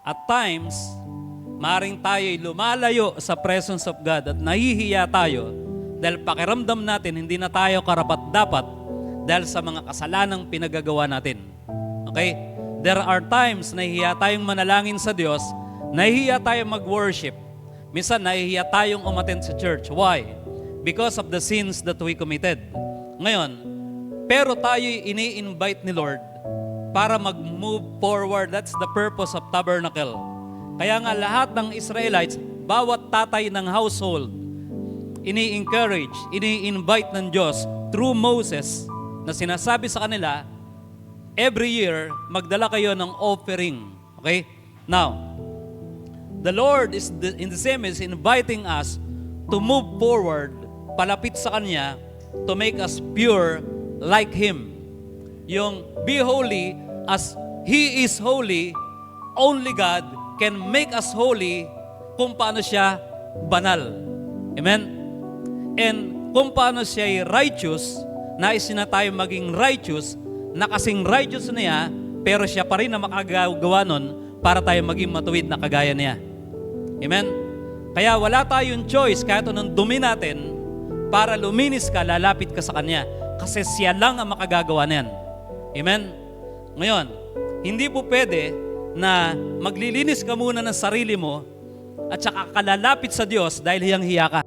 At times, maring tayo'y lumalayo sa presence of God at nahihiya tayo dahil pakiramdam natin hindi na tayo karapat-dapat dahil sa mga kasalanang pinagagawa natin. Okay? There are times nahihiya tayong manalangin sa Diyos, nahihiya tayong mag-worship. Minsan nahihiya tayong umattend sa church. Why? Because of the sins that we committed. Ngayon, pero tayo'y ini-invite ni Lord para mag-move forward. That's the purpose of tabernacle. Kaya nga lahat ng Israelites, bawat tatay ng household, ini-encourage, ini-invite ng Diyos through Moses na sinasabi sa kanila, every year, magdala kayo ng offering. Okay? Now, the Lord is in the same is inviting us to move forward, palapit sa Kanya, to make us pure like Him. Yung be holy as He is holy, only God can make us holy kung paano siya banal. Amen? And kung paano siya righteous, nais na tayo maging righteous, na kasing righteous niya, pero siya pa rin na makagawa nun para tayo maging matuwid na kagaya niya. Amen? Kaya wala tayong choice kahit anong dumi natin, para luminis ka, lalapit ka sa Kanya. Kasi siya lang ang makagagawa niyan. Amen? Ngayon, hindi po pwede na maglilinis ka muna ng sarili mo at saka kalalapit sa Diyos dahil hiyang-hiya ka.